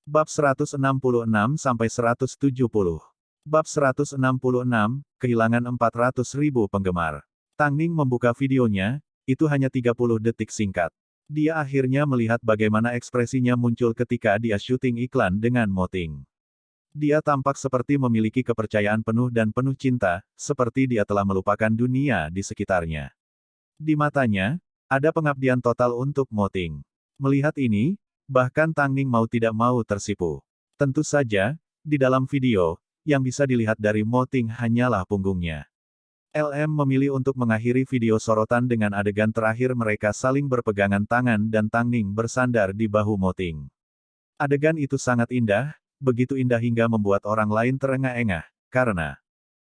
Bab 166-170. Bab 166, kehilangan 400.000 penggemar. Tang Ning membuka videonya, itu hanya 30 detik singkat. Dia akhirnya melihat bagaimana ekspresinya muncul ketika dia syuting iklan dengan Mo Ting. Dia tampak seperti memiliki kepercayaan penuh dan penuh cinta, seperti dia telah melupakan dunia di sekitarnya. Di matanya, ada pengabdian total untuk Mo Ting. Melihat ini, bahkan Tang Ning mau tidak mau tersipu. Tentu saja, di dalam video, yang bisa dilihat dari Mo Ting hanyalah punggungnya. LM memilih untuk mengakhiri video sorotan dengan adegan terakhir mereka saling berpegangan tangan dan Tang Ning bersandar di bahu Mo Ting. Adegan itu sangat indah, begitu indah hingga membuat orang lain terengah-engah, karena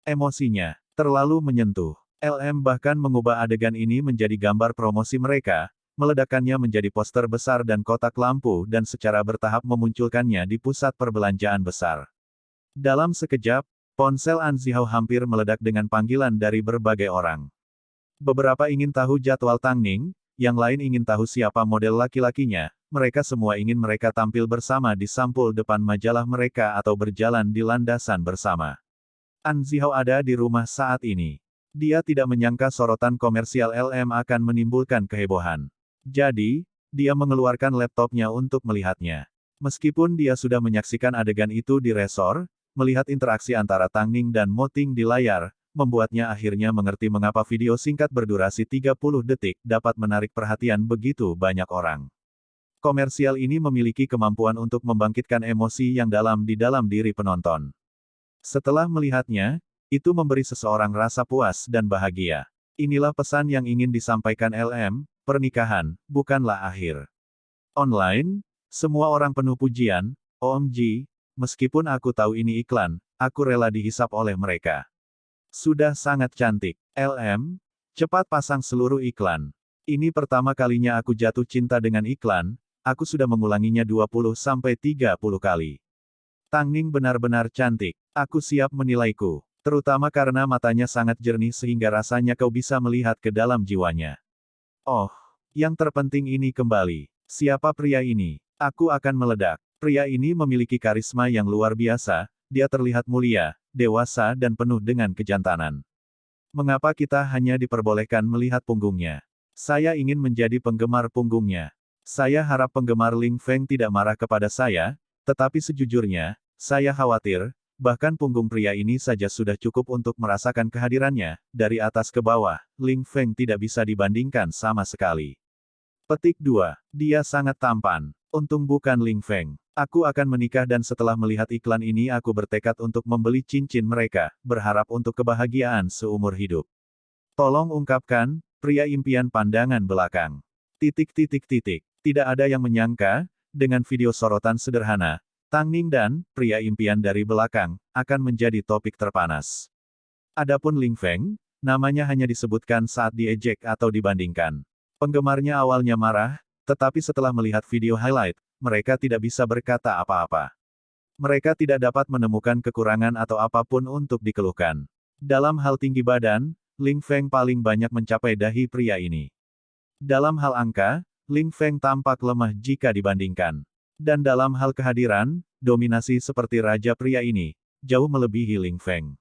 emosinya terlalu menyentuh. LM bahkan mengubah adegan ini menjadi gambar promosi mereka, meledakannya menjadi poster besar dan kotak lampu dan secara bertahap memunculkannya di pusat perbelanjaan besar. Dalam sekejap, ponsel An Zihao hampir meledak dengan panggilan dari berbagai orang. Beberapa ingin tahu jadwal Tang Ning, yang lain ingin tahu siapa model laki-lakinya, mereka semua ingin mereka tampil bersama di sampul depan majalah mereka atau berjalan di landasan bersama. An Zihao ada di rumah saat ini. Dia tidak menyangka sorotan komersial LM akan menimbulkan kehebohan. Jadi, dia mengeluarkan laptopnya untuk melihatnya. Meskipun dia sudah menyaksikan adegan itu di resor, melihat interaksi antara Tang Ning dan Mo Ting di layar, membuatnya akhirnya mengerti mengapa video singkat berdurasi 30 detik dapat menarik perhatian begitu banyak orang. Komersial ini memiliki kemampuan untuk membangkitkan emosi yang dalam di dalam diri penonton. Setelah melihatnya, itu memberi seseorang rasa puas dan bahagia. Inilah pesan yang ingin disampaikan LM, pernikahan, bukanlah akhir. Online, semua orang penuh pujian, OMG, meskipun aku tahu ini iklan, aku rela dihisap oleh mereka. Sudah sangat cantik. LM, cepat pasang seluruh iklan. Ini pertama kalinya aku jatuh cinta dengan iklan, aku sudah mengulanginya 20-30 kali. Tang Ning benar-benar cantik. Aku siap menilaiku. Terutama karena matanya sangat jernih sehingga rasanya kau bisa melihat ke dalam jiwanya. Oh, yang terpenting ini kembali. Siapa pria ini? Aku akan meledak. Pria ini memiliki karisma yang luar biasa, dia terlihat mulia, dewasa dan penuh dengan kejantanan. Mengapa kita hanya diperbolehkan melihat punggungnya? Saya ingin menjadi penggemar punggungnya. Saya harap penggemar Ling Feng tidak marah kepada saya, tetapi sejujurnya, saya khawatir, bahkan punggung pria ini saja sudah cukup untuk merasakan kehadirannya, dari atas ke bawah, Ling Feng tidak bisa dibandingkan sama sekali. Petik 2. Dia sangat tampan. Untung bukan Ling Feng. Aku akan menikah dan setelah melihat iklan ini aku bertekad untuk membeli cincin mereka, berharap untuk kebahagiaan seumur hidup. Tolong ungkapkan, pria impian pandangan belakang. Tidak ada yang menyangka, dengan video sorotan sederhana, Tang Ning dan pria impian dari belakang akan menjadi topik terpanas. Adapun Ling Feng, namanya hanya disebutkan saat diejek atau dibandingkan. Penggemarnya awalnya marah, tetapi setelah melihat video highlight, mereka tidak bisa berkata apa-apa. Mereka tidak dapat menemukan kekurangan atau apapun untuk dikeluhkan. Dalam hal tinggi badan, Ling Feng paling banyak mencapai dahi pria ini. Dalam hal angka, Ling Feng tampak lemah jika dibandingkan. Dan dalam hal kehadiran, dominasi seperti raja pria ini, jauh melebihi Ling Feng.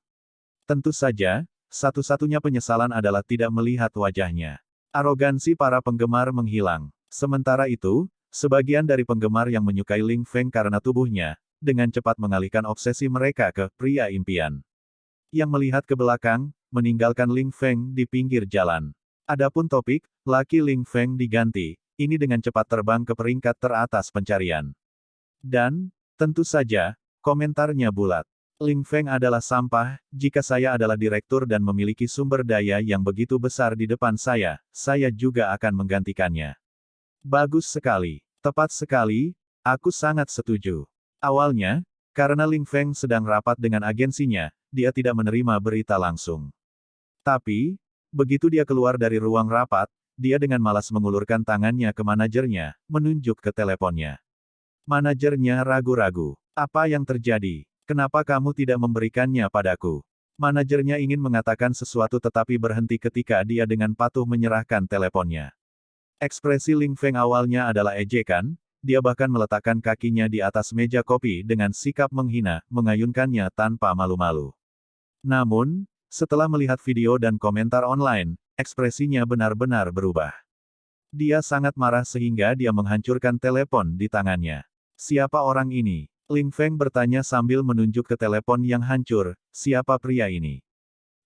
Tentu saja, satu-satunya penyesalan adalah tidak melihat wajahnya. Arogansi para penggemar menghilang. Sementara itu, sebagian dari penggemar yang menyukai Ling Feng karena tubuhnya, dengan cepat mengalihkan obsesi mereka ke pria impian. Yang melihat ke belakang, meninggalkan Ling Feng di pinggir jalan. Adapun topik, laki Ling Feng diganti, ini dengan cepat terbang ke peringkat teratas pencarian. Dan, tentu saja, komentarnya bulat. Ling Feng adalah sampah, jika saya adalah direktur dan memiliki sumber daya yang begitu besar di depan saya juga akan menggantikannya. Bagus sekali. Tepat sekali, aku sangat setuju. Awalnya, karena Ling Feng sedang rapat dengan agensinya, dia tidak menerima berita langsung. Tapi, begitu dia keluar dari ruang rapat, dia dengan malas mengulurkan tangannya ke manajernya, menunjuk ke teleponnya. Manajernya ragu-ragu. Apa yang terjadi? Kenapa kamu tidak memberikannya padaku? Manajernya ingin mengatakan sesuatu tetapi berhenti ketika dia dengan patuh menyerahkan teleponnya. Ekspresi Ling Feng awalnya adalah ejekan, dia bahkan meletakkan kakinya di atas meja kopi dengan sikap menghina, mengayunkannya tanpa malu-malu. Namun, setelah melihat video dan komentar online, ekspresinya benar-benar berubah. Dia sangat marah sehingga dia menghancurkan telepon di tangannya. Siapa orang ini? Ling Feng bertanya sambil menunjuk ke telepon yang hancur, siapa pria ini?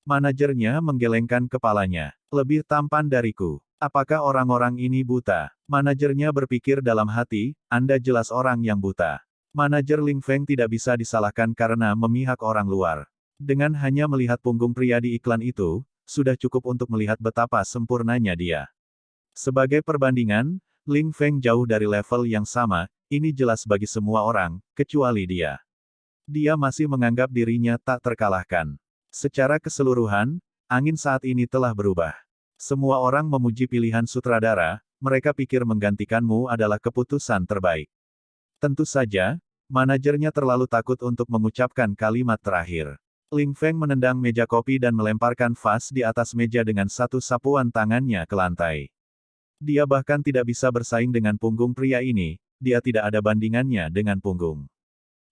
Manajernya menggelengkan kepalanya. Lebih tampan dariku. Apakah orang-orang ini buta? Manajernya berpikir dalam hati, Anda jelas orang yang buta. Manajer Ling Feng tidak bisa disalahkan karena memihak orang luar. Dengan hanya melihat punggung pria di iklan itu, sudah cukup untuk melihat betapa sempurnanya dia. Sebagai perbandingan, Ling Feng jauh dari level yang sama, ini jelas bagi semua orang, kecuali dia. Dia masih menganggap dirinya tak terkalahkan. Secara keseluruhan, angin saat ini telah berubah. Semua orang memuji pilihan sutradara, mereka pikir menggantikanmu adalah keputusan terbaik. Tentu saja, manajernya terlalu takut untuk mengucapkan kalimat terakhir. Ling Feng menendang meja kopi dan melemparkan vas di atas meja dengan satu sapuan tangannya ke lantai. Dia bahkan tidak bisa bersaing dengan punggung pria ini, dia tidak ada bandingannya dengan punggung.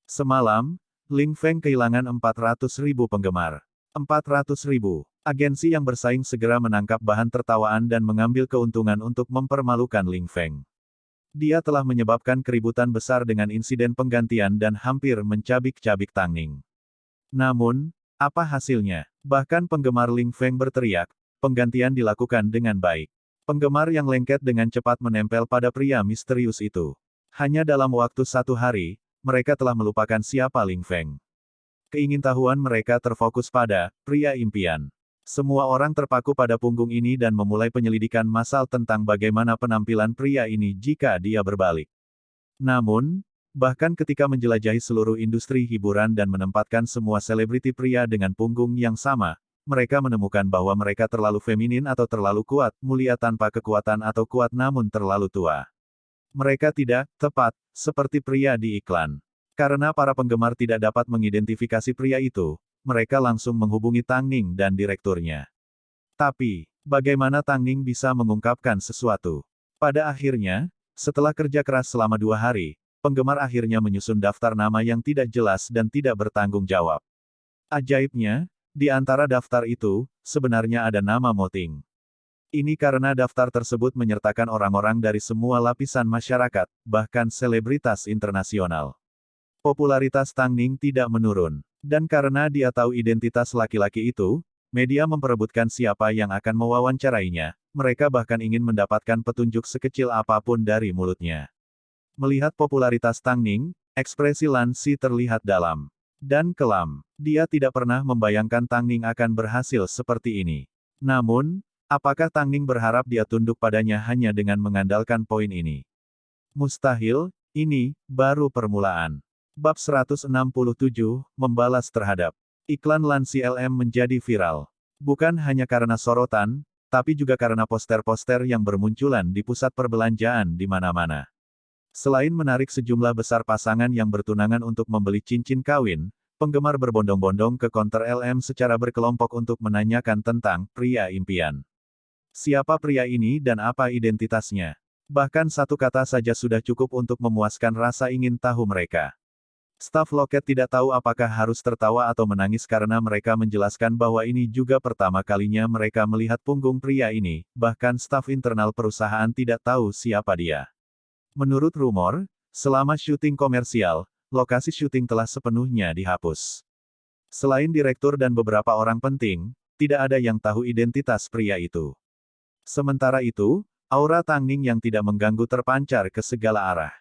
Semalam, Ling Feng kehilangan 400.000 penggemar. 400.000. Agensi yang bersaing segera menangkap bahan tertawaan dan mengambil keuntungan untuk mempermalukan Ling Feng. Dia telah menyebabkan keributan besar dengan insiden penggantian dan hampir mencabik-cabik Tang Ning. Namun, apa hasilnya? Bahkan penggemar Ling Feng berteriak, penggantian dilakukan dengan baik. Penggemar yang lengket dengan cepat menempel pada pria misterius itu. Hanya dalam waktu 1 hari, mereka telah melupakan siapa Ling Feng. Keingintahuan mereka terfokus pada pria impian. Semua orang terpaku pada punggung ini dan memulai penyelidikan massal tentang bagaimana penampilan pria ini jika dia berbalik. Namun, bahkan ketika menjelajahi seluruh industri hiburan dan menempatkan semua selebriti pria dengan punggung yang sama, mereka menemukan bahwa mereka terlalu feminin atau terlalu kuat, mulia tanpa kekuatan atau kuat namun terlalu tua. Mereka tidak tepat, seperti pria di iklan. Karena para penggemar tidak dapat mengidentifikasi pria itu, mereka langsung menghubungi Tang Ning dan direkturnya. Tapi, bagaimana Tang Ning bisa mengungkapkan sesuatu? Pada akhirnya, setelah kerja keras selama 2 hari, penggemar akhirnya menyusun daftar nama yang tidak jelas dan tidak bertanggung jawab. Ajaibnya, di antara daftar itu, sebenarnya ada nama Mo Ting. Ini karena daftar tersebut menyertakan orang-orang dari semua lapisan masyarakat, bahkan selebritas internasional. Popularitas Tang Ning tidak menurun. Dan karena dia tahu identitas laki-laki itu, media memperebutkan siapa yang akan mewawancarainya, mereka bahkan ingin mendapatkan petunjuk sekecil apapun dari mulutnya. Melihat popularitas Tang Ning, ekspresi Lan Si terlihat dalam dan kelam. Dia tidak pernah membayangkan Tang Ning akan berhasil seperti ini. Namun, apakah Tang Ning berharap dia tunduk padanya hanya dengan mengandalkan poin ini? Mustahil, ini baru permulaan. Bab 167, membalas terhadap iklan Lansi LM menjadi viral. Bukan hanya karena sorotan, tapi juga karena poster-poster yang bermunculan di pusat perbelanjaan di mana-mana. Selain menarik sejumlah besar pasangan yang bertunangan untuk membeli cincin kawin, penggemar berbondong-bondong ke konter LM secara berkelompok untuk menanyakan tentang pria impian. Siapa pria ini dan apa identitasnya? Bahkan satu kata saja sudah cukup untuk memuaskan rasa ingin tahu mereka. Staf loket tidak tahu apakah harus tertawa atau menangis karena mereka menjelaskan bahwa ini juga pertama kalinya mereka melihat punggung pria ini, bahkan staf internal perusahaan tidak tahu siapa dia. Menurut rumor, selama syuting komersial, lokasi syuting telah sepenuhnya dihapus. Selain direktur dan beberapa orang penting, tidak ada yang tahu identitas pria itu. Sementara itu, aura Tang Ning yang tidak mengganggu terpancar ke segala arah.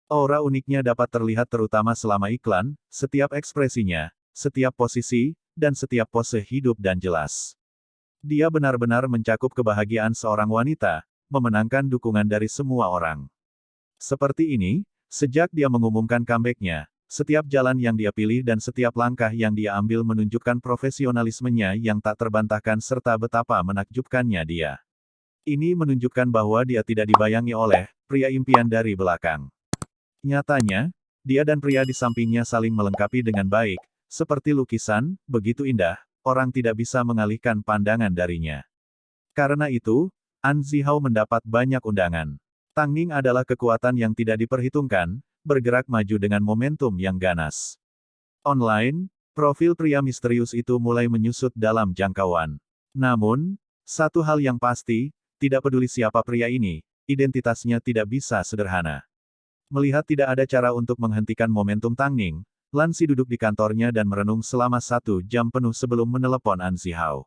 Aura uniknya dapat terlihat terutama selama iklan, setiap ekspresinya, setiap posisi, dan setiap pose hidup dan jelas. Dia benar-benar mencakup kebahagiaan seorang wanita, memenangkan dukungan dari semua orang. Seperti ini, sejak dia mengumumkan comeback-nya, setiap jalan yang dia pilih dan setiap langkah yang dia ambil menunjukkan profesionalismenya yang tak terbantahkan serta betapa menakjubkannya dia. Ini menunjukkan bahwa dia tidak dibayangi oleh pria impian dari belakang. Nyatanya, dia dan pria di sampingnya saling melengkapi dengan baik, seperti lukisan, begitu indah, orang tidak bisa mengalihkan pandangan darinya. Karena itu, An Zihao mendapat banyak undangan. Tang Ning adalah kekuatan yang tidak diperhitungkan, bergerak maju dengan momentum yang ganas. Online, profil pria misterius itu mulai menyusut dalam jangkauan. Namun, satu hal yang pasti, tidak peduli siapa pria ini, identitasnya tidak bisa sederhana. Melihat tidak ada cara untuk menghentikan momentum Tang Ning, Lan Si duduk di kantornya dan merenung selama 1 jam penuh sebelum menelepon An Zihao.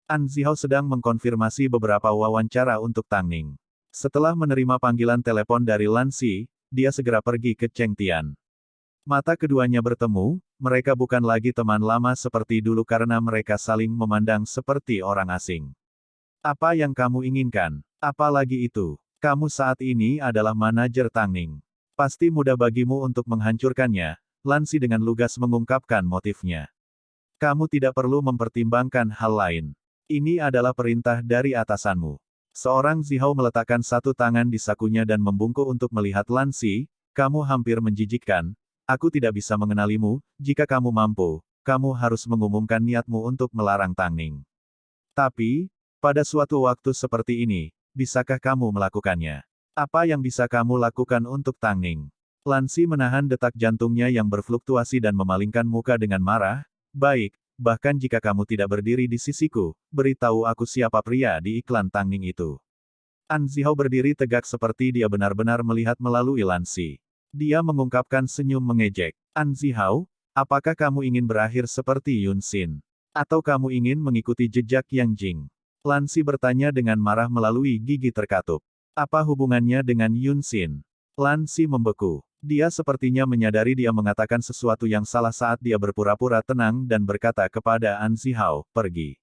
An Zihao sedang mengkonfirmasi beberapa wawancara untuk Tang Ning. Setelah menerima panggilan telepon dari Lan Si, dia segera pergi ke Cheng Tian. Mata keduanya bertemu, mereka bukan lagi teman lama seperti dulu karena mereka saling memandang seperti orang asing. Apa yang kamu inginkan? Apalagi itu, kamu saat ini adalah manajer Tang Ning. Pasti mudah bagimu untuk menghancurkannya, Lan Si dengan lugas mengungkapkan motifnya. Kamu tidak perlu mempertimbangkan hal lain. Ini adalah perintah dari atasanmu. Seorang Zihao meletakkan satu tangan di sakunya dan membungkuk untuk melihat Lan Si. Kamu hampir menjijikkan. Aku tidak bisa mengenalimu. Jika kamu mampu, kamu harus mengumumkan niatmu untuk melarang Tang Ning. Tapi, pada suatu waktu seperti ini, bisakah kamu melakukannya? Apa yang bisa kamu lakukan untuk Tang Ning? Lan Si menahan detak jantungnya yang berfluktuasi dan memalingkan muka dengan marah. Baik, bahkan jika kamu tidak berdiri di sisiku, beritahu aku siapa pria di iklan Tang Ning itu. An Zihao berdiri tegak seperti dia benar-benar melihat melalui Lan Si. Dia mengungkapkan senyum mengejek. An Zihao, apakah kamu ingin berakhir seperti Yun Xin? Atau kamu ingin mengikuti jejak Yang Jing? Lan Si bertanya dengan marah melalui gigi terkatup. Apa hubungannya dengan Yun Xin? Lan Si membeku. Dia sepertinya menyadari dia mengatakan sesuatu yang salah saat dia berpura-pura tenang dan berkata kepada An Zihao, pergi.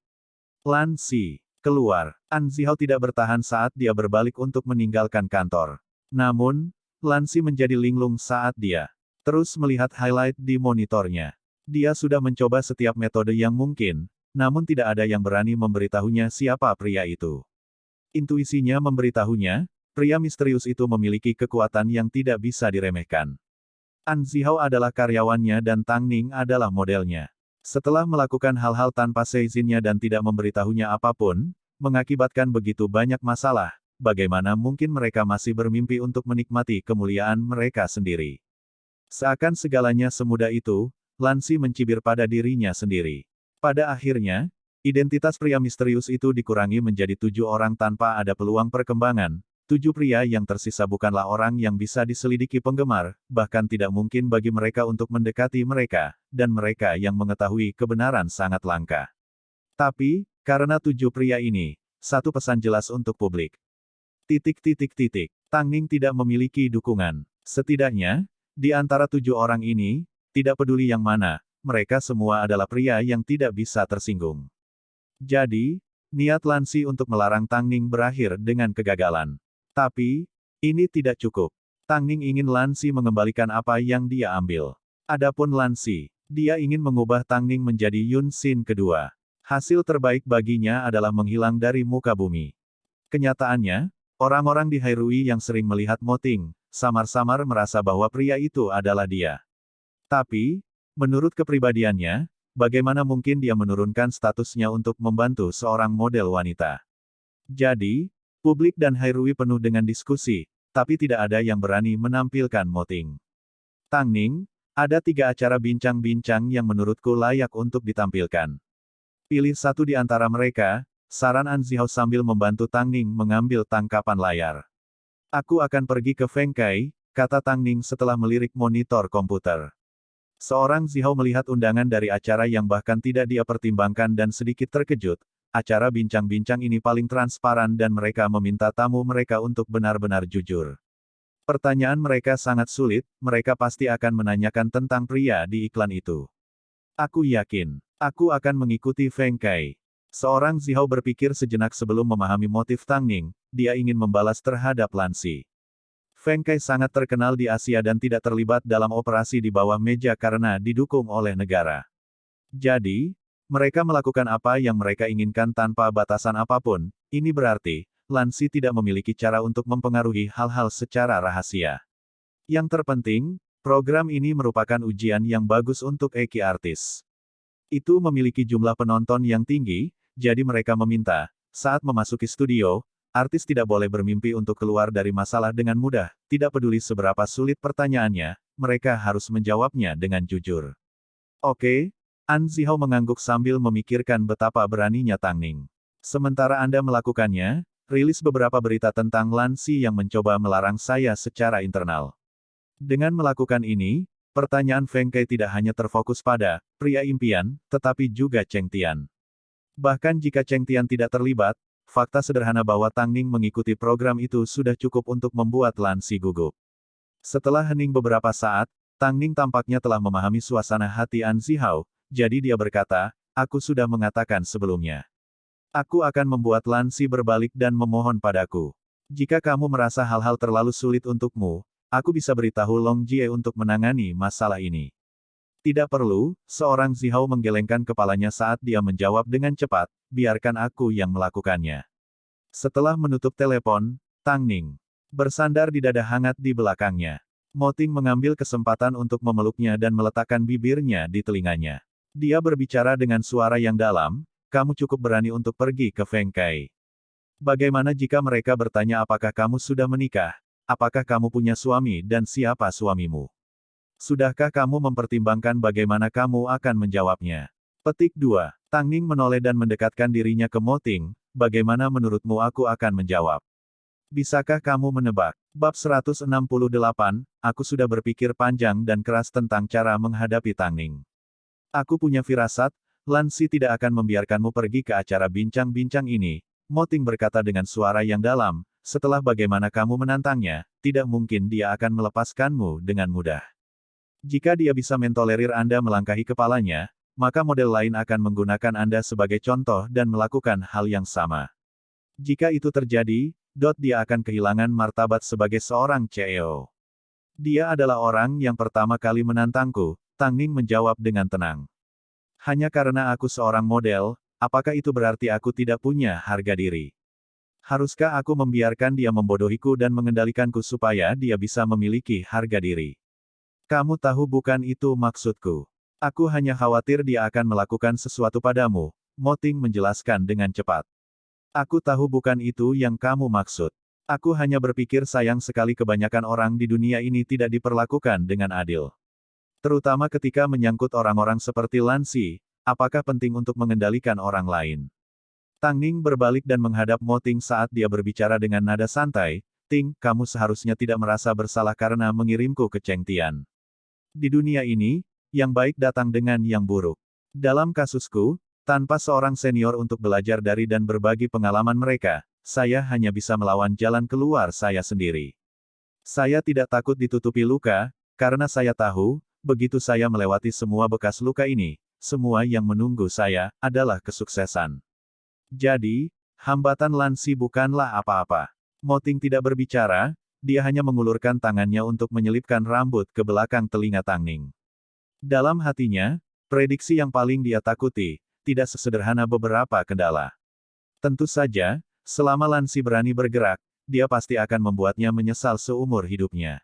Lan Si, keluar. An Zihao tidak bertahan saat dia berbalik untuk meninggalkan kantor. Namun, Lan Si menjadi linglung saat dia terus melihat highlight di monitornya. Dia sudah mencoba setiap metode yang mungkin, namun tidak ada yang berani memberitahunya siapa pria itu. Intuisinya memberitahunya, pria misterius itu memiliki kekuatan yang tidak bisa diremehkan. An Zihao adalah karyawannya dan Tang Ning adalah modelnya. Setelah melakukan hal-hal tanpa seizinnya dan tidak memberitahunya apapun, mengakibatkan begitu banyak masalah, bagaimana mungkin mereka masih bermimpi untuk menikmati kemuliaan mereka sendiri. Seakan segalanya semudah itu, Lan Si mencibir pada dirinya sendiri. Pada akhirnya, identitas pria misterius itu dikurangi menjadi 7 orang tanpa ada peluang perkembangan. 7 pria yang tersisa bukanlah orang yang bisa diselidiki penggemar, bahkan tidak mungkin bagi mereka untuk mendekati mereka, dan mereka yang mengetahui kebenaran sangat langka. Tapi, karena 7 pria ini, satu pesan jelas untuk publik. Tang Ning tidak memiliki dukungan. Setidaknya, di antara 7 orang ini, tidak peduli yang mana, mereka semua adalah pria yang tidak bisa tersinggung. Jadi, niat Lan Si untuk melarang Tang Ning berakhir dengan kegagalan. Tapi, ini tidak cukup. Tang Ning ingin Lan Si mengembalikan apa yang dia ambil. Adapun Lan Si, dia ingin mengubah Tang Ning menjadi Yun Xin kedua. Hasil terbaik baginya adalah menghilang dari muka bumi. Kenyataannya, orang-orang di Hairui yang sering melihat Mo Ting, samar-samar merasa bahwa pria itu adalah dia. Tapi, menurut kepribadiannya, bagaimana mungkin dia menurunkan statusnya untuk membantu seorang model wanita? Jadi, publik dan Hairui penuh dengan diskusi, tapi tidak ada yang berani menampilkan Mo Ting. Tang Ning, ada 3 acara bincang-bincang yang menurutku layak untuk ditampilkan. Pilih satu di antara mereka, saran An Zihao sambil membantu Tang Ning mengambil tangkapan layar. Aku akan pergi ke Feng Kai, kata Tang Ning setelah melirik monitor komputer. Seorang Zihao melihat undangan dari acara yang bahkan tidak dia pertimbangkan dan sedikit terkejut. Acara bincang-bincang ini paling transparan dan mereka meminta tamu mereka untuk benar-benar jujur. Pertanyaan mereka sangat sulit, mereka pasti akan menanyakan tentang pria di iklan itu. Aku yakin, aku akan mengikuti Feng Kai. Seorang Zihao berpikir sejenak sebelum memahami motif Tang Ning, dia ingin membalas terhadap Lan Si. Feng Kai sangat terkenal di Asia dan tidak terlibat dalam operasi di bawah meja karena didukung oleh negara. Jadi, mereka melakukan apa yang mereka inginkan tanpa batasan apapun, ini berarti, Lan Si tidak memiliki cara untuk mempengaruhi hal-hal secara rahasia. Yang terpenting, program ini merupakan ujian yang bagus untuk Eki artis. Itu memiliki jumlah penonton yang tinggi, jadi mereka meminta, saat memasuki studio, artis tidak boleh bermimpi untuk keluar dari masalah dengan mudah, tidak peduli seberapa sulit pertanyaannya, mereka harus menjawabnya dengan jujur. Oke, An Zihao mengangguk sambil memikirkan betapa beraninya Tang Ning. Sementara Anda melakukannya, rilis beberapa berita tentang Lan Si yang mencoba melarang saya secara internal. Dengan melakukan ini, pertanyaan Feng Kai tidak hanya terfokus pada pria impian, tetapi juga Cheng Tian. Bahkan jika Cheng Tian tidak terlibat, fakta sederhana bahwa Tang Ning mengikuti program itu sudah cukup untuk membuat Lan Si gugup. Setelah hening beberapa saat, Tang Ning tampaknya telah memahami suasana hati An Zihao, jadi dia berkata, aku sudah mengatakan sebelumnya. Aku akan membuat Lan Si berbalik dan memohon padaku. Jika kamu merasa hal-hal terlalu sulit untukmu, aku bisa beritahu Long Jie untuk menangani masalah ini. Tidak perlu, seorang Zihao menggelengkan kepalanya saat dia menjawab dengan cepat, biarkan aku yang melakukannya. Setelah menutup telepon, Tang Ning bersandar di dada hangat di belakangnya. Mo Ting mengambil kesempatan untuk memeluknya dan meletakkan bibirnya di telinganya. Dia berbicara dengan suara yang dalam, kamu cukup berani untuk pergi ke Feng Kai. Bagaimana jika mereka bertanya apakah kamu sudah menikah? Apakah kamu punya suami dan siapa suamimu? Sudahkah kamu mempertimbangkan bagaimana kamu akan menjawabnya? Petik 2. Tang Ning menoleh dan mendekatkan dirinya ke Mo Ting, bagaimana menurutmu aku akan menjawab? Bisakah kamu menebak? Bab 168, aku sudah berpikir panjang dan keras tentang cara menghadapi Tang Ning. Aku punya firasat, Lan Si tidak akan membiarkanmu pergi ke acara bincang-bincang ini, Mo Ting berkata dengan suara yang dalam, setelah bagaimana kamu menantangnya, tidak mungkin dia akan melepaskanmu dengan mudah. Jika dia bisa mentolerir Anda melangkahi kepalanya, maka model lain akan menggunakan Anda sebagai contoh dan melakukan hal yang sama. Jika itu terjadi, dia akan kehilangan martabat sebagai seorang CEO. Dia adalah orang yang pertama kali menantangku, Tang Ning menjawab dengan tenang. Hanya karena aku seorang model, apakah itu berarti aku tidak punya harga diri? Haruskah aku membiarkan dia membodohiku dan mengendalikanku supaya dia bisa memiliki harga diri? Kamu tahu bukan itu maksudku. Aku hanya khawatir dia akan melakukan sesuatu padamu, Mo Ting menjelaskan dengan cepat. Aku tahu bukan itu yang kamu maksud. Aku hanya berpikir sayang sekali kebanyakan orang di dunia ini tidak diperlakukan dengan adil. Terutama ketika menyangkut orang-orang seperti Lan Si, apakah penting untuk mengendalikan orang lain? Tang Ning berbalik dan menghadap Mo Ting saat dia berbicara dengan nada santai, Ting, kamu seharusnya tidak merasa bersalah karena mengirimku ke Cheng Tian. Di dunia ini, yang baik datang dengan yang buruk. Dalam kasusku, tanpa seorang senior untuk belajar dari dan berbagi pengalaman mereka, saya hanya bisa melawan jalan keluar saya sendiri. Saya tidak takut ditutupi luka, karena saya tahu, begitu saya melewati semua bekas luka ini, semua yang menunggu saya adalah kesuksesan. Jadi, hambatan Lan Si bukanlah apa-apa. Mo Ting tidak berbicara, dia hanya mengulurkan tangannya untuk menyelipkan rambut ke belakang telinga Tang Ning. Dalam hatinya, prediksi yang paling dia takuti, tidak sesederhana beberapa kendala. Tentu saja, selama Lan Si berani bergerak, dia pasti akan membuatnya menyesal seumur hidupnya.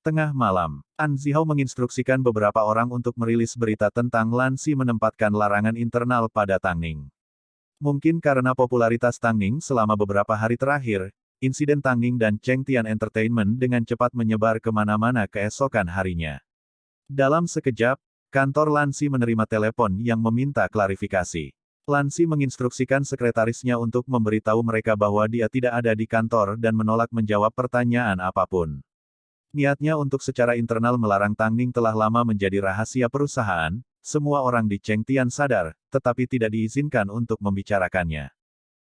Tengah malam, An Zihao menginstruksikan beberapa orang untuk merilis berita tentang Lan Si menempatkan larangan internal pada Tang Ning. Mungkin karena popularitas Tang Ning selama beberapa hari terakhir, insiden Tang Ning dan Cheng Tian Entertainment dengan cepat menyebar kemana-mana keesokan harinya. Dalam sekejap, kantor Lan Si menerima telepon yang meminta klarifikasi. Lan Si menginstruksikan sekretarisnya untuk memberitahu mereka bahwa dia tidak ada di kantor dan menolak menjawab pertanyaan apapun. Niatnya untuk secara internal melarang Tang Ning telah lama menjadi rahasia perusahaan, semua orang di Cheng Tian sadar, tetapi tidak diizinkan untuk membicarakannya.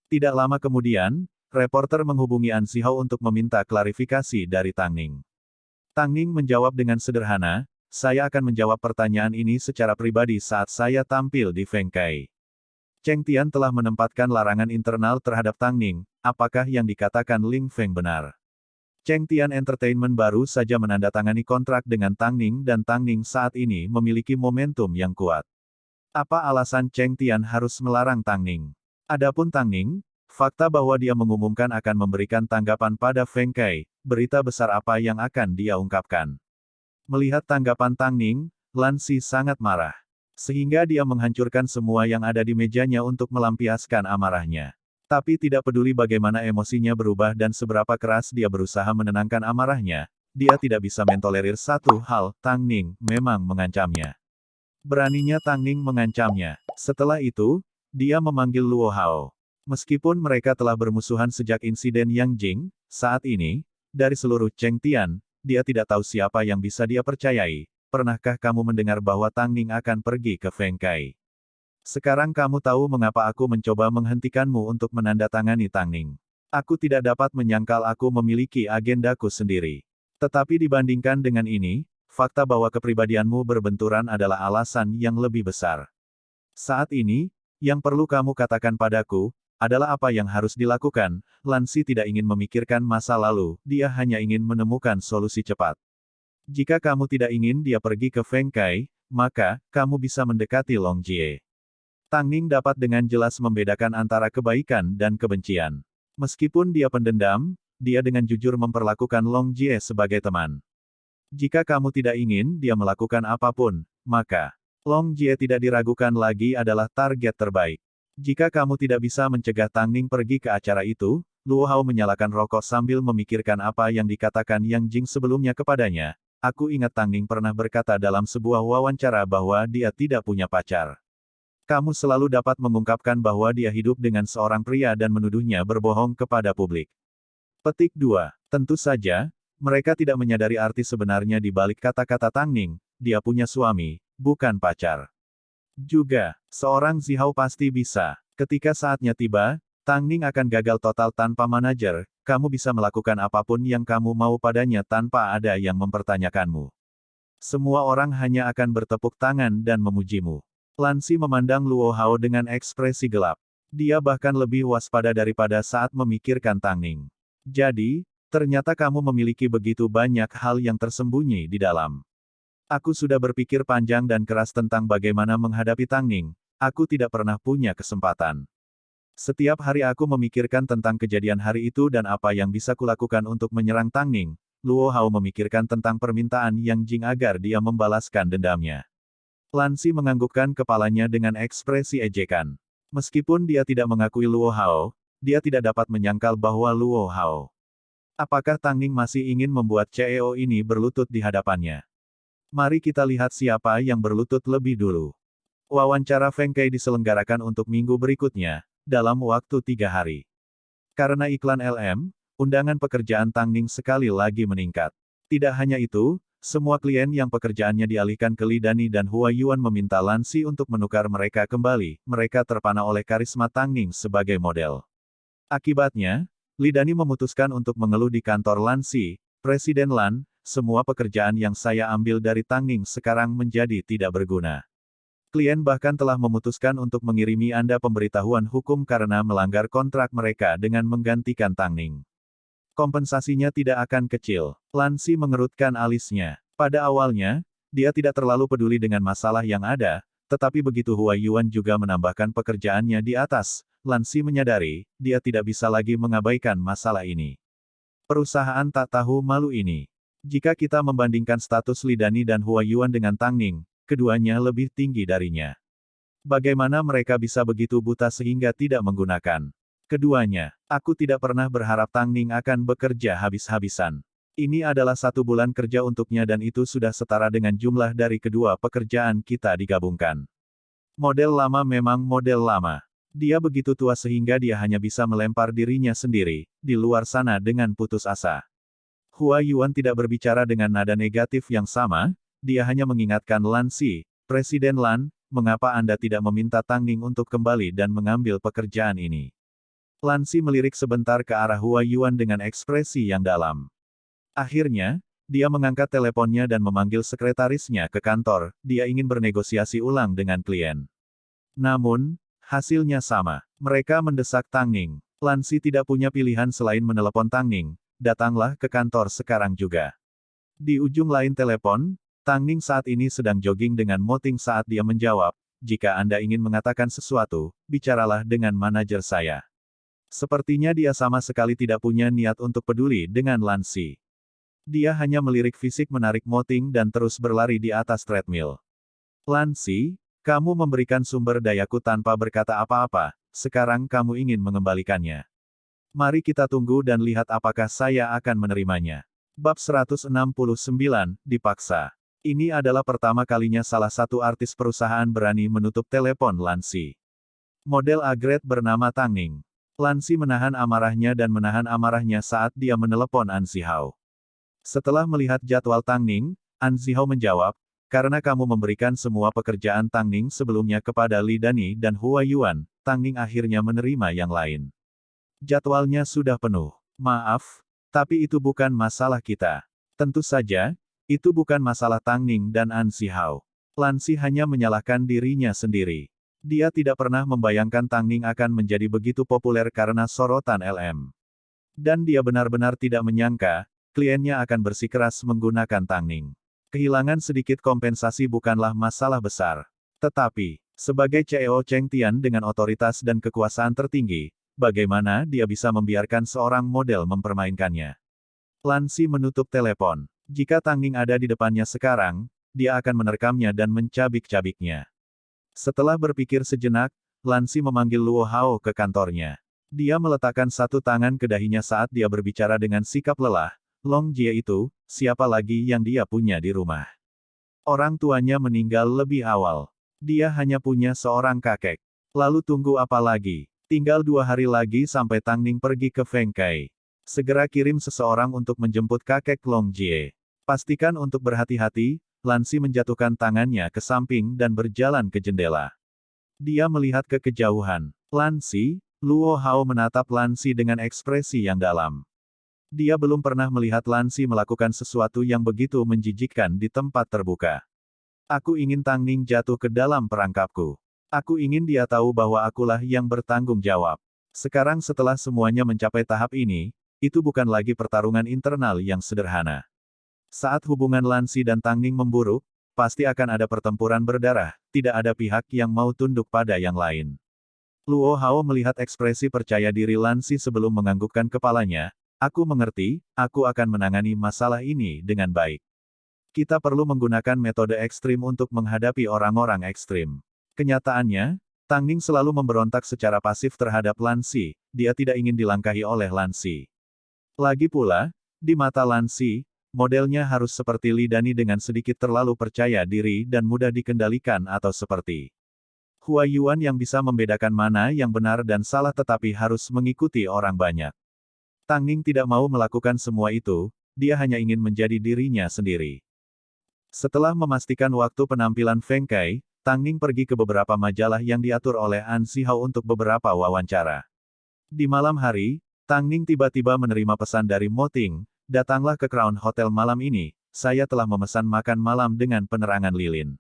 Tidak lama kemudian, reporter menghubungi An Zihao untuk meminta klarifikasi dari Tang Ning. Tang Ning menjawab dengan sederhana, saya akan menjawab pertanyaan ini secara pribadi saat saya tampil di Feng Kai. Cheng Tian telah menempatkan larangan internal terhadap Tang Ning, apakah yang dikatakan Ling Feng benar? Cheng Tian Entertainment baru saja menandatangani kontrak dengan Tang Ning dan Tang Ning saat ini memiliki momentum yang kuat. Apa alasan Cheng Tian harus melarang Tang Ning? Adapun Tang Ning, fakta bahwa dia mengumumkan akan memberikan tanggapan pada Feng Kai, berita besar apa yang akan dia ungkapkan? Melihat tanggapan Tang Ning, Lan Si sangat marah. Sehingga dia menghancurkan semua yang ada di mejanya untuk melampiaskan amarahnya. Tapi tidak peduli bagaimana emosinya berubah dan seberapa keras dia berusaha menenangkan amarahnya, dia tidak bisa mentolerir satu hal, Tang Ning memang mengancamnya. Beraninya Tang Ning mengancamnya. Setelah itu, dia memanggil Luo Hao. Meskipun mereka telah bermusuhan sejak insiden Yang Jing, saat ini, dari seluruh Cheng Tian, dia tidak tahu siapa yang bisa dia percayai. Pernahkah kamu mendengar bahwa Tang Ning akan pergi ke Feng Kai? Sekarang kamu tahu mengapa aku mencoba menghentikanmu untuk menandatangani Tang Ning. Aku tidak dapat menyangkal aku memiliki agendaku sendiri. Tetapi dibandingkan dengan ini, fakta bahwa kepribadianmu berbenturan adalah alasan yang lebih besar. Saat ini, yang perlu kamu katakan padaku, adalah apa yang harus dilakukan. Lan Si tidak ingin memikirkan masa lalu, dia hanya ingin menemukan solusi cepat. Jika kamu tidak ingin dia pergi ke Feng Kai, maka, kamu bisa mendekati Long Jie. Tang Ning dapat dengan jelas membedakan antara kebaikan dan kebencian. Meskipun dia pendendam, dia dengan jujur memperlakukan Long Jie sebagai teman. Jika kamu tidak ingin dia melakukan apapun, maka Long Jie tidak diragukan lagi adalah target terbaik. Jika kamu tidak bisa mencegah Tang Ning pergi ke acara itu, Luo Hao menyalakan rokok sambil memikirkan apa yang dikatakan Yang Jing sebelumnya kepadanya. Aku ingat Tang Ning pernah berkata dalam sebuah wawancara bahwa dia tidak punya pacar. Kamu selalu dapat mengungkapkan bahwa dia hidup dengan seorang pria dan menuduhnya berbohong kepada publik. Petik 2. Tentu saja, mereka tidak menyadari arti sebenarnya di balik kata-kata Tang Ning, dia punya suami, bukan pacar. Juga, seorang Zihao pasti bisa. Ketika saatnya tiba, Tang Ning akan gagal total tanpa manajer, kamu bisa melakukan apapun yang kamu mau padanya tanpa ada yang mempertanyakanmu. Semua orang hanya akan bertepuk tangan dan memujimu. Lan Si memandang Luo Hao dengan ekspresi gelap. Dia bahkan lebih waspada daripada saat memikirkan Tang Ning. Jadi, ternyata kamu memiliki begitu banyak hal yang tersembunyi di dalam. Aku sudah berpikir panjang dan keras tentang bagaimana menghadapi Tang Ning. Aku tidak pernah punya kesempatan. Setiap hari aku memikirkan tentang kejadian hari itu dan apa yang bisa kulakukan untuk menyerang Tang Ning. Luo Hao memikirkan tentang permintaan Yang Jing agar dia membalaskan dendamnya. Lan Si menganggukkan kepalanya dengan ekspresi ejekan. Meskipun dia tidak mengakui Luo Hao, dia tidak dapat menyangkal bahwa Luo Hao. Apakah Tang Ning masih ingin membuat CEO ini berlutut di hadapannya? Mari kita lihat siapa yang berlutut lebih dulu. Wawancara Feng Kai diselenggarakan untuk minggu berikutnya, dalam waktu 3 hari. Karena iklan LM, undangan pekerjaan Tang Ning sekali lagi meningkat. Tidak hanya itu, semua klien yang pekerjaannya dialihkan ke Li Dani dan Hua Yuan meminta Lan Si untuk menukar mereka kembali, mereka terpana oleh karisma Tang Ning sebagai model. Akibatnya, Li Dani memutuskan untuk mengeluh di kantor Lan Si, Presiden Lan, semua pekerjaan yang saya ambil dari Tang Ning sekarang menjadi tidak berguna. Klien bahkan telah memutuskan untuk mengirimi Anda pemberitahuan hukum karena melanggar kontrak mereka dengan menggantikan Tang Ning. Kompensasinya tidak akan kecil. Lan Si mengerutkan alisnya. Pada awalnya, dia tidak terlalu peduli dengan masalah yang ada, tetapi begitu Hua Yuan juga menambahkan pekerjaannya di atas, Lan Si menyadari, dia tidak bisa lagi mengabaikan masalah ini. Perusahaan tak tahu malu ini. Jika kita membandingkan status Li Dani dan Hua Yuan dengan Tang Ning, keduanya lebih tinggi darinya. Bagaimana mereka bisa begitu buta sehingga tidak menggunakan keduanya? Aku tidak pernah berharap Tang Ning akan bekerja habis-habisan. Ini adalah 1 bulan kerja untuknya dan itu sudah setara dengan jumlah dari kedua pekerjaan kita digabungkan. Model lama memang model lama. Dia begitu tua sehingga dia hanya bisa melempar dirinya sendiri, di luar sana dengan putus asa. Hua Yuan tidak berbicara dengan nada negatif yang sama, dia hanya mengingatkan Lan Si, Presiden Lan, mengapa Anda tidak meminta Tang Ning untuk kembali dan mengambil pekerjaan ini? Lan Si melirik sebentar ke arah Hua Yuan dengan ekspresi yang dalam. Akhirnya, dia mengangkat teleponnya dan memanggil sekretarisnya ke kantor, dia ingin bernegosiasi ulang dengan klien. Namun, hasilnya sama. Mereka mendesak Tang Ning. Lan Si tidak punya pilihan selain menelepon Tang Ning, datanglah ke kantor sekarang juga. Di ujung lain telepon, Tang Ning saat ini sedang jogging dengan Mo Ting saat dia menjawab, jika Anda ingin mengatakan sesuatu, bicaralah dengan manajer saya. Sepertinya dia sama sekali tidak punya niat untuk peduli dengan Lan Si. Dia hanya melirik fisik menarik Mo Ting dan terus berlari di atas treadmill. Lan Si, kamu memberikan sumber dayaku tanpa berkata apa-apa, sekarang kamu ingin mengembalikannya. Mari kita tunggu dan lihat apakah saya akan menerimanya. Bab 169, dipaksa. Ini adalah pertama kalinya salah satu artis perusahaan berani menutup telepon Lansi. Model A-grade bernama Tang Ning. Lansi menahan amarahnya dan menahan amarahnya saat dia menelepon An Zihao. Setelah melihat jadwal Tang Ning, An Zihao menjawab, karena kamu memberikan semua pekerjaan Tang Ning sebelumnya kepada Li Dani dan Hua Yuan, Tang Ning akhirnya menerima yang lain. Jadwalnya sudah penuh. Maaf, tapi itu bukan masalah kita. Tentu saja, itu bukan masalah Tang Ning dan An Zihao. Lansi hanya menyalahkan dirinya sendiri. Dia tidak pernah membayangkan Tang Ning akan menjadi begitu populer karena sorotan LM. Dan dia benar-benar tidak menyangka, kliennya akan bersikeras menggunakan Tang Ning. Kehilangan sedikit kompensasi bukanlah masalah besar. Tetapi, sebagai CEO Cheng Tian dengan otoritas dan kekuasaan tertinggi, bagaimana dia bisa membiarkan seorang model mempermainkannya? Lansi menutup telepon. Jika Tang Ning ada di depannya sekarang, dia akan menerkamnya dan mencabik-cabiknya. Setelah berpikir sejenak, Lansi memanggil Luo Hao ke kantornya. Dia meletakkan satu tangan ke dahinya saat dia berbicara dengan sikap lelah. Long Jie itu, siapa lagi yang dia punya di rumah? Orang tuanya meninggal lebih awal. Dia hanya punya seorang kakek. Lalu tunggu apa lagi? Tinggal 2 hari lagi sampai Tang Ning pergi ke Feng Kai. Segera kirim seseorang untuk menjemput kakek Long Jie. Pastikan untuk berhati-hati, Lansi menjatuhkan tangannya ke samping dan berjalan ke jendela. Dia melihat ke kejauhan. Lansi, Luo Hao menatap Lansi dengan ekspresi yang dalam. Dia belum pernah melihat Lansi melakukan sesuatu yang begitu menjijikkan di tempat terbuka. Aku ingin Tang Ning jatuh ke dalam perangkapku. Aku ingin dia tahu bahwa akulah yang bertanggung jawab. Sekarang setelah semuanya mencapai tahap ini, itu bukan lagi pertarungan internal yang sederhana. Saat hubungan Lansi dan Tang Ning memburuk, pasti akan ada pertempuran berdarah, tidak ada pihak yang mau tunduk pada yang lain. Luo Hao melihat ekspresi percaya diri Lansi sebelum menganggukkan kepalanya, aku mengerti, aku akan menangani masalah ini dengan baik. Kita perlu menggunakan metode ekstrim untuk menghadapi orang-orang ekstrim. Kenyataannya, Tang Ning selalu memberontak secara pasif terhadap Lansi, dia tidak ingin dilangkahi oleh Lansi. Lagi pula, di mata Lansi, modelnya harus seperti Li Dani dengan sedikit terlalu percaya diri dan mudah dikendalikan atau seperti Hua Yuan yang bisa membedakan mana yang benar dan salah tetapi harus mengikuti orang banyak. Tang Ning tidak mau melakukan semua itu, dia hanya ingin menjadi dirinya sendiri. Setelah memastikan waktu penampilan Feng Kai, Tang Ning pergi ke beberapa majalah yang diatur oleh An Zihao untuk beberapa wawancara. Di malam hari, Tang Ning tiba-tiba menerima pesan dari Mo Ting, datanglah ke Crown Hotel malam ini, saya telah memesan makan malam dengan penerangan lilin.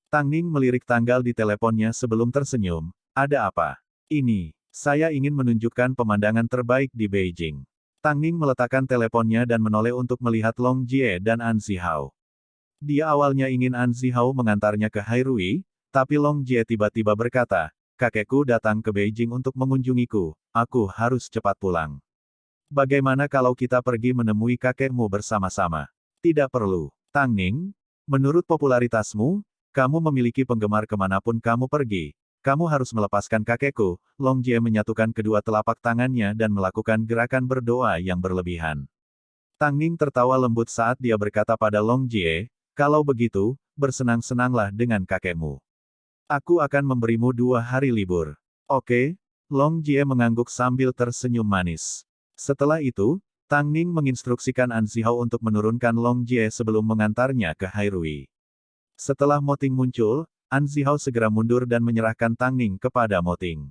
Tang Ning melirik tanggal di teleponnya sebelum tersenyum, ada apa? Ini, saya ingin menunjukkan pemandangan terbaik di Beijing. Tang Ning meletakkan teleponnya dan menoleh untuk melihat Long Jie dan An Zihao. Dia awalnya ingin An Zihao mengantarnya ke Hairui, tapi Long Jie tiba-tiba berkata, kakekku datang ke Beijing untuk mengunjungiku, aku harus cepat pulang. Bagaimana kalau kita pergi menemui kakekmu bersama-sama? Tidak perlu. Tang Ning, menurut popularitasmu, kamu memiliki penggemar kemanapun kamu pergi. Kamu harus melepaskan kakekku. Long Jie menyatukan kedua telapak tangannya dan melakukan gerakan berdoa yang berlebihan. Tang Ning tertawa lembut saat dia berkata pada Long Jie, kalau begitu, bersenang-senanglah dengan kakekmu. Aku akan memberimu 2 hari libur. Oke? Long Jie mengangguk sambil tersenyum manis. Setelah itu, Tang Ning menginstruksikan An Zihao untuk menurunkan Long Jie sebelum mengantarnya ke Hairui. Setelah Mo Ting muncul, An Zihao segera mundur dan menyerahkan Tang Ning kepada Mo Ting.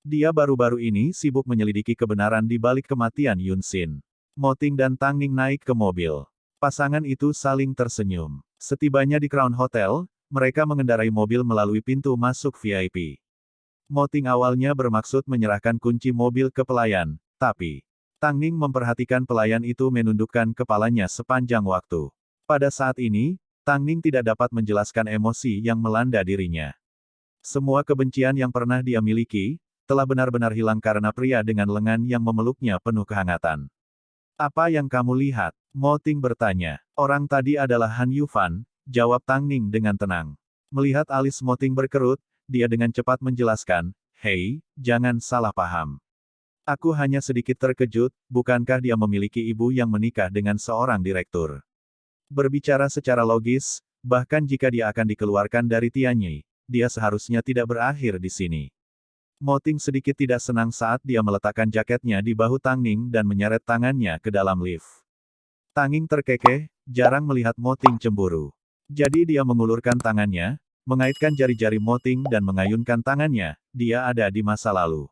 Dia baru-baru ini sibuk menyelidiki kebenaran di balik kematian Yun Xin. Mo Ting dan Tang Ning naik ke mobil. Pasangan itu saling tersenyum. Setibanya di Crown Hotel, mereka mengendarai mobil melalui pintu masuk VIP. Mo Ting awalnya bermaksud menyerahkan kunci mobil ke pelayan, tapi Tang Ning memperhatikan pelayan itu menundukkan kepalanya sepanjang waktu. Pada saat ini, Tang Ning tidak dapat menjelaskan emosi yang melanda dirinya. Semua kebencian yang pernah dia miliki, telah benar-benar hilang karena pria dengan lengan yang memeluknya penuh kehangatan. Apa yang kamu lihat? Mo Ting bertanya. Orang tadi adalah Han Yufan, jawab Tang Ning dengan tenang. Melihat alis Mo Ting berkerut, dia dengan cepat menjelaskan, Hei, jangan salah paham. Aku hanya sedikit terkejut, bukankah dia memiliki ibu yang menikah dengan seorang direktur? Berbicara secara logis, bahkan jika dia akan dikeluarkan dari Tianyi, dia seharusnya tidak berakhir di sini. Mo Ting sedikit tidak senang saat dia meletakkan jaketnya di bahu Tang Ning dan menyeret tangannya ke dalam lift. Tang Ning terkekeh, jarang melihat Mo Ting cemburu. Jadi dia mengulurkan tangannya, mengaitkan jari-jari Mo Ting dan mengayunkan tangannya, dia ada di masa lalu.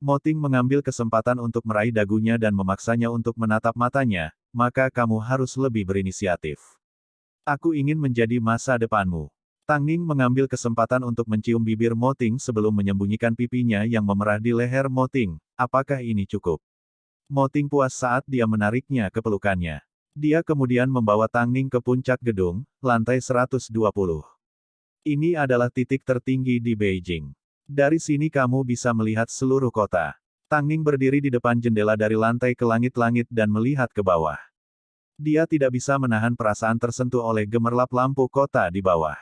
Mo Ting mengambil kesempatan untuk meraih dagunya dan memaksanya untuk menatap matanya, maka kamu harus lebih berinisiatif. Aku ingin menjadi masa depanmu. Tang Ning mengambil kesempatan untuk mencium bibir Mo Ting sebelum menyembunyikan pipinya yang memerah di leher Mo Ting. Apakah ini cukup? Mo Ting puas saat dia menariknya ke pelukannya. Dia kemudian membawa Tang Ning ke puncak gedung, lantai 120. Ini adalah titik tertinggi di Beijing. Dari sini kamu bisa melihat seluruh kota. Tang Ning berdiri di depan jendela dari lantai ke langit-langit dan melihat ke bawah. Dia tidak bisa menahan perasaan tersentuh oleh gemerlap lampu kota di bawah.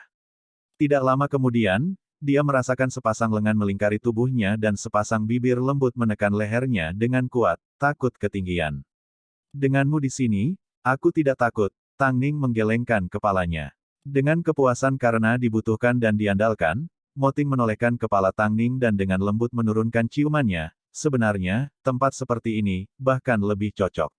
Tidak lama kemudian, dia merasakan sepasang lengan melingkari tubuhnya dan sepasang bibir lembut menekan lehernya dengan kuat, takut ketinggian. Denganmu di sini, aku tidak takut, Tang Ning menggelengkan kepalanya. Dengan kepuasan karena dibutuhkan dan diandalkan, Mo Ting menolehkan kepala Tang Ning dan dengan lembut menurunkan ciumannya. Sebenarnya, tempat seperti ini, bahkan lebih cocok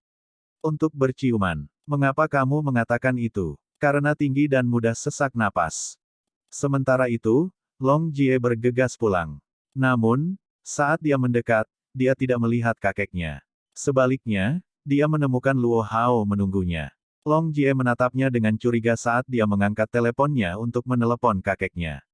untuk berciuman. Mengapa kamu mengatakan itu? Karena tinggi dan mudah sesak napas. Sementara itu, Long Jie bergegas pulang. Namun, saat dia mendekat, dia tidak melihat kakeknya. Sebaliknya, dia menemukan Luo Hao menunggunya. Long Jie menatapnya dengan curiga saat dia mengangkat teleponnya untuk menelepon kakeknya.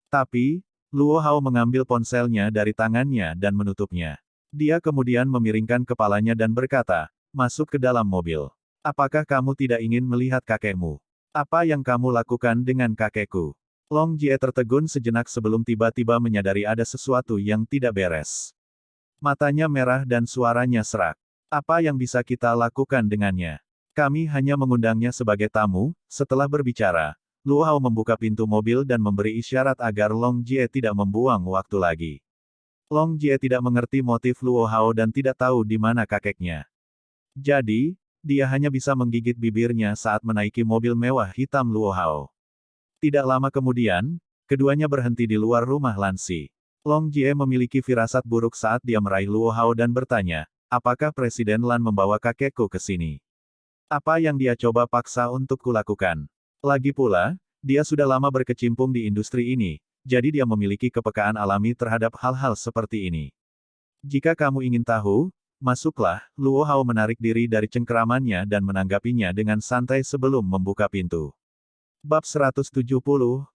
Tapi, Luo Hao mengambil ponselnya dari tangannya dan menutupnya. Dia kemudian memiringkan kepalanya dan berkata, masuk ke dalam mobil. Apakah kamu tidak ingin melihat kakekmu? Apa yang kamu lakukan dengan kakekku? Long Jie tertegun sejenak sebelum tiba-tiba menyadari ada sesuatu yang tidak beres. Matanya merah dan suaranya serak. Apa yang bisa kita lakukan dengannya? Kami hanya mengundangnya sebagai tamu. Setelah berbicara, Luo Hao membuka pintu mobil dan memberi isyarat agar Long Jie tidak membuang waktu lagi. Long Jie tidak mengerti motif Luo Hao dan tidak tahu di mana kakeknya. Jadi, dia hanya bisa menggigit bibirnya saat menaiki mobil mewah hitam Luo Hao. Tidak lama kemudian, keduanya berhenti di luar rumah Lansi. Long Jie memiliki firasat buruk saat dia meraih Luo Hao dan bertanya, apakah Presiden Lan membawa kakekku ke sini? Apa yang dia coba paksa untuk kulakukan? Lagi pula, dia sudah lama berkecimpung di industri ini, jadi dia memiliki kepekaan alami terhadap hal-hal seperti ini. Jika kamu ingin tahu, masuklah, Luo Hao menarik diri dari cengkeramannya dan menanggapinya dengan santai sebelum membuka pintu. Bab 170,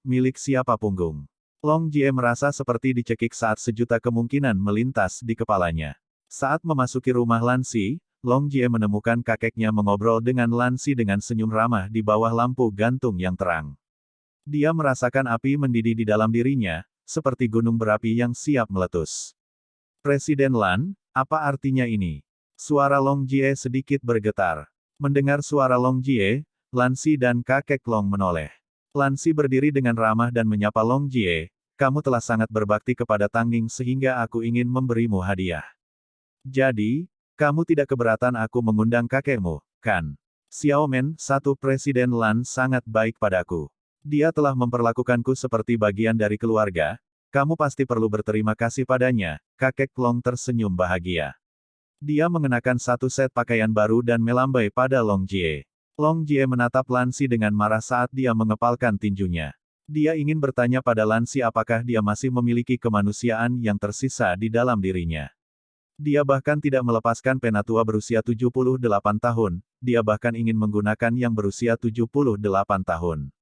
milik siapa punggung. Long Jie merasa seperti dicekik saat sejuta kemungkinan melintas di kepalanya. Saat memasuki rumah Lansi, Long Jie menemukan kakeknya mengobrol dengan Lansi dengan senyum ramah di bawah lampu gantung yang terang. Dia merasakan api mendidih di dalam dirinya, seperti gunung berapi yang siap meletus. Presiden Lan, apa artinya ini? Suara Long Jie sedikit bergetar. Mendengar suara Long Jie, Lansi dan kakek Long menoleh. Lansi berdiri dengan ramah dan menyapa Long Jie, kamu telah sangat berbakti kepada Tang Ning sehingga aku ingin memberimu hadiah. Jadi, kamu tidak keberatan aku mengundang kakekmu, kan? Xiaomen, satu Presiden Lan sangat baik padaku. Dia telah memperlakukanku seperti bagian dari keluarga, kamu pasti perlu berterima kasih padanya, kakek Long tersenyum bahagia. Dia mengenakan satu set pakaian baru dan melambai pada Long Jie. Long Jie menatap Lansi dengan marah saat dia mengepalkan tinjunya. Dia ingin bertanya pada Lansi apakah dia masih memiliki kemanusiaan yang tersisa di dalam dirinya. Dia bahkan tidak melepaskan penatua berusia 78 tahun, dia bahkan ingin menggunakan yang berusia 78 tahun.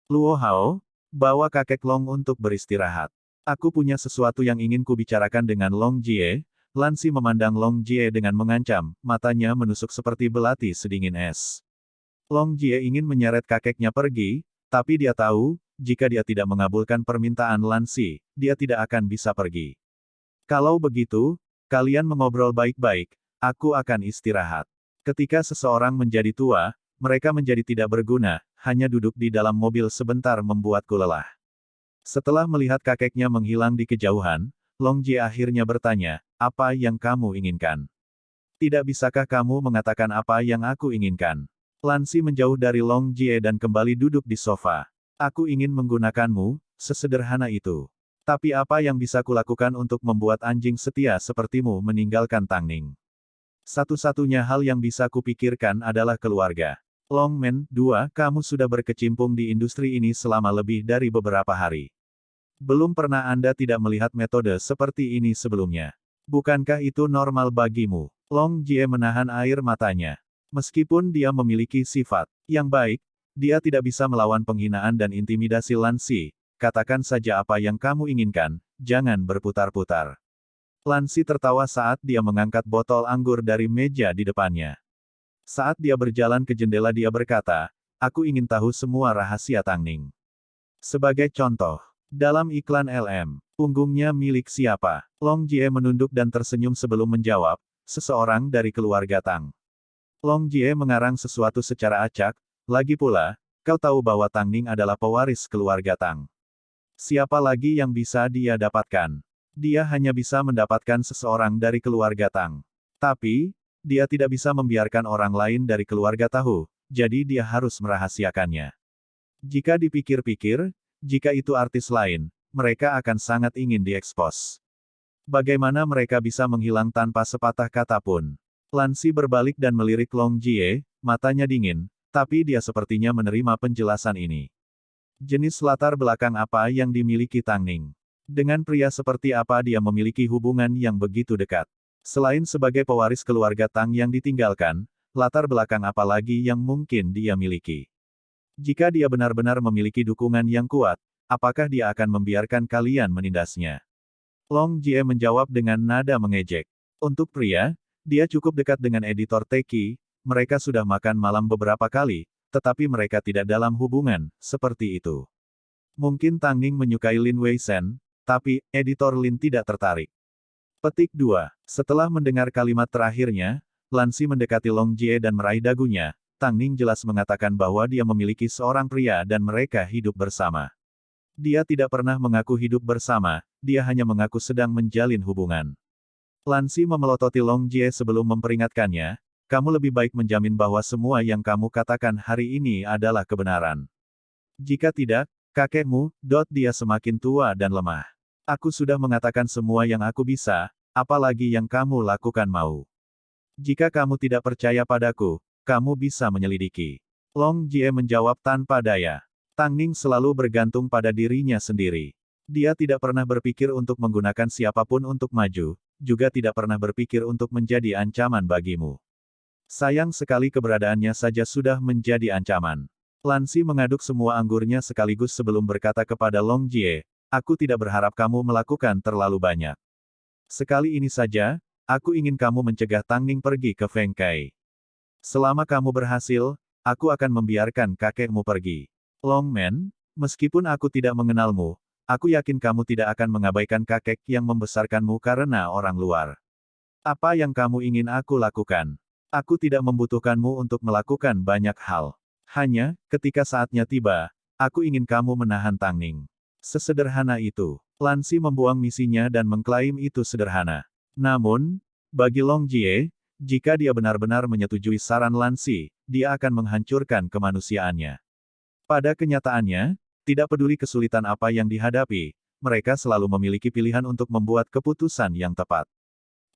Luo Hao, bawa kakek Long untuk beristirahat. Aku punya sesuatu yang ingin kubicarakan dengan Long Jie. Lansi memandang Long Jie dengan mengancam, matanya menusuk seperti belati sedingin es. Long Jie ingin menyeret kakeknya pergi, tapi dia tahu, jika dia tidak mengabulkan permintaan Lansi, dia tidak akan bisa pergi. Kalau begitu, kalian mengobrol baik-baik, aku akan istirahat. Ketika seseorang menjadi tua, mereka menjadi tidak berguna, hanya duduk di dalam mobil sebentar membuatku lelah. Setelah melihat kakeknya menghilang di kejauhan, Long Jie akhirnya bertanya, apa yang kamu inginkan? Tidak bisakah kamu mengatakan apa yang aku inginkan? Lan Si menjauh dari Long Jie dan kembali duduk di sofa. Aku ingin menggunakanmu, sesederhana itu. Tapi apa yang bisa kulakukan untuk membuat anjing setia sepertimu meninggalkan Tang Ning? Satu-satunya hal yang bisa kupikirkan adalah keluarga. Long Men, 2, kamu sudah berkecimpung di industri ini selama lebih dari beberapa hari. Belum pernah Anda tidak melihat metode seperti ini sebelumnya. Bukankah itu normal bagimu? Long Jie menahan air matanya. Meskipun dia memiliki sifat yang baik, dia tidak bisa melawan penghinaan dan intimidasi Lan Si. Katakan saja apa yang kamu inginkan, jangan berputar-putar. Lan Si tertawa saat dia mengangkat botol anggur dari meja di depannya. Saat dia berjalan ke jendela dia berkata, aku ingin tahu semua rahasia Tang Ning. Sebagai contoh, dalam iklan LM, punggungnya milik siapa? Long Jie menunduk dan tersenyum sebelum menjawab, seseorang dari keluarga Tang. Long Jie mengarang sesuatu secara acak, lagi pula, kau tahu bahwa Tang Ning adalah pewaris keluarga Tang. Siapa lagi yang bisa dia dapatkan? Dia hanya bisa mendapatkan seseorang dari keluarga Tang. Tapi, dia tidak bisa membiarkan orang lain dari keluarga tahu, jadi dia harus merahasiakannya. Jika dipikir-pikir, jika itu artis lain, mereka akan sangat ingin diekspos. Bagaimana mereka bisa menghilang tanpa sepatah kata pun? Lan Si berbalik dan melirik Long Jie, matanya dingin, tapi dia sepertinya menerima penjelasan ini. Jenis latar belakang apa yang dimiliki Tang Ning? Dengan pria seperti apa dia memiliki hubungan yang begitu dekat? Selain sebagai pewaris keluarga Tang yang ditinggalkan, latar belakang apa lagi yang mungkin dia miliki? Jika dia benar-benar memiliki dukungan yang kuat, apakah dia akan membiarkan kalian menindasnya? Long Jie menjawab dengan nada mengejek. Untuk pria, dia cukup dekat dengan editor Teki, mereka sudah makan malam beberapa kali, tetapi mereka tidak dalam hubungan, seperti itu. Mungkin Tang Ning menyukai Lin Weishen, tapi, editor Lin tidak tertarik. Petik 2. Setelah mendengar kalimat terakhirnya, Lan Si mendekati Long Jie dan meraih dagunya. Tang Ning jelas mengatakan bahwa dia memiliki seorang pria dan mereka hidup bersama. Dia tidak pernah mengaku hidup bersama, dia hanya mengaku sedang menjalin hubungan. Lan Si memelototi Long Jie sebelum memperingatkannya, kamu lebih baik menjamin bahwa semua yang kamu katakan hari ini adalah kebenaran. Jika tidak, kakekmu, dia semakin tua dan lemah. Aku sudah mengatakan semua yang aku bisa, apalagi yang kamu lakukan mau. Jika kamu tidak percaya padaku, kamu bisa menyelidiki. Long Jie menjawab tanpa daya. Tang Ning selalu bergantung pada dirinya sendiri. Dia tidak pernah berpikir untuk menggunakan siapapun untuk maju, juga tidak pernah berpikir untuk menjadi ancaman bagimu. Sayang sekali keberadaannya saja sudah menjadi ancaman. Lan Si mengaduk semua anggurnya sekaligus sebelum berkata kepada Long Jie, aku tidak berharap kamu melakukan terlalu banyak. Sekali ini saja, aku ingin kamu mencegah Tang Ning pergi ke Feng Kai. Selama kamu berhasil, aku akan membiarkan kakekmu pergi. Long Men, meskipun aku tidak mengenalmu, aku yakin kamu tidak akan mengabaikan kakek yang membesarkanmu karena orang luar. Apa yang kamu ingin aku lakukan? Aku tidak membutuhkanmu untuk melakukan banyak hal. Hanya, ketika saatnya tiba, aku ingin kamu menahan Tang Ning. Sesederhana itu. Lan Si membuang misinya dan mengklaim itu sederhana. Namun, bagi Long Jie, jika dia benar-benar menyetujui saran Lan Si, dia akan menghancurkan kemanusiaannya. Pada kenyataannya, tidak peduli kesulitan apa yang dihadapi, mereka selalu memiliki pilihan untuk membuat keputusan yang tepat.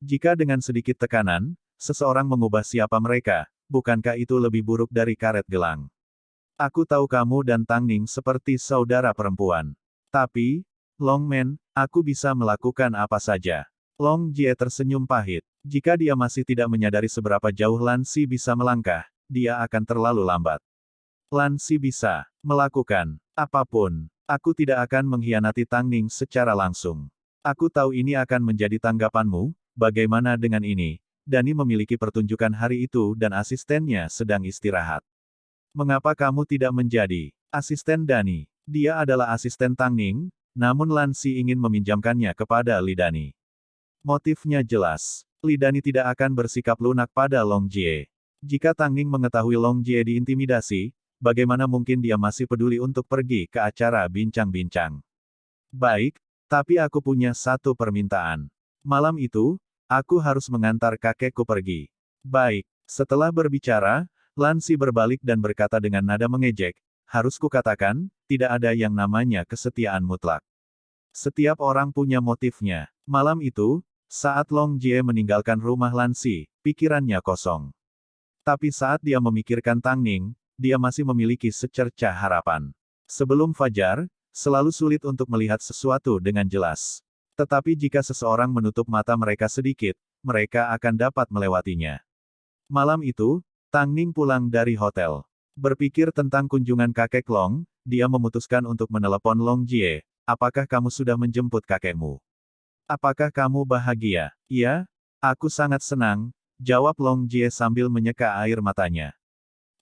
Jika dengan sedikit tekanan, seseorang mengubah siapa mereka, bukankah itu lebih buruk dari karet gelang? Aku tahu kamu dan Tang Ning seperti saudara perempuan. Tapi, Long Men, aku bisa melakukan apa saja. Long Jie tersenyum pahit. Jika dia masih tidak menyadari seberapa jauh Lan Si bisa melangkah, dia akan terlalu lambat. Lan Si bisa melakukan apapun. Aku tidak akan mengkhianati Tang Ning secara langsung. Aku tahu ini akan menjadi tanggapanmu, bagaimana dengan ini? Dani memiliki pertunjukan hari itu dan asistennya sedang istirahat. Mengapa kamu tidak menjadi asisten Dani? Dia adalah asisten Tang Ning, namun Lan Si ingin meminjamkannya kepada Li Dani. Motifnya jelas. Li Dani tidak akan bersikap lunak pada Long Jie. Jika Tang Ning mengetahui Long Jie diintimidasi, bagaimana mungkin dia masih peduli untuk pergi ke acara bincang-bincang? Baik, Tapi aku punya satu permintaan. Malam itu, aku harus mengantar kakekku pergi. Baik, setelah berbicara, Lan Si berbalik dan berkata dengan nada mengejek, harus kukatakan, tidak ada yang namanya kesetiaan mutlak. Setiap orang punya motifnya. Malam itu, saat Long Jie meninggalkan rumah Lan Si, pikirannya kosong. Tapi saat dia memikirkan Tang Ning, dia masih memiliki secercah harapan. Sebelum fajar, selalu sulit untuk melihat sesuatu dengan jelas. Tetapi jika seseorang menutup mata mereka sedikit, mereka akan dapat melewatinya. Malam itu, Tang Ning pulang dari hotel. Berpikir tentang kunjungan kakek Long, dia memutuskan untuk menelepon Long Jie. Apakah kamu sudah menjemput kakekmu? Apakah kamu bahagia? Iya, aku sangat senang, jawab Long Jie sambil menyeka air matanya.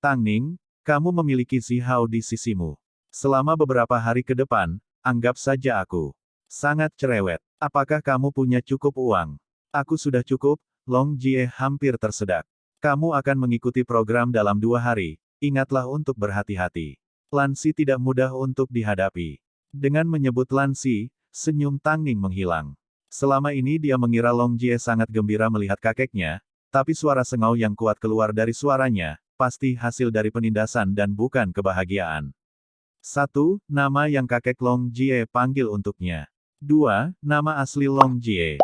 Tang Ning, kamu memiliki Zi Hao di sisimu. Selama beberapa hari ke depan, anggap saja aku sangat cerewet. Apakah kamu punya cukup uang? Aku sudah cukup, Long Jie hampir tersedak. Kamu akan mengikuti program dalam 2 hari, ingatlah untuk berhati-hati. Lan Si tidak mudah untuk dihadapi. Dengan menyebut Lan Si, senyum Tang Ning menghilang. Selama ini dia mengira Long Jie sangat gembira melihat kakeknya, tapi suara sengau yang kuat keluar dari suaranya, pasti hasil dari penindasan dan bukan kebahagiaan. 1. Nama yang kakek Long Jie panggil untuknya. 2. Nama asli Long Jie.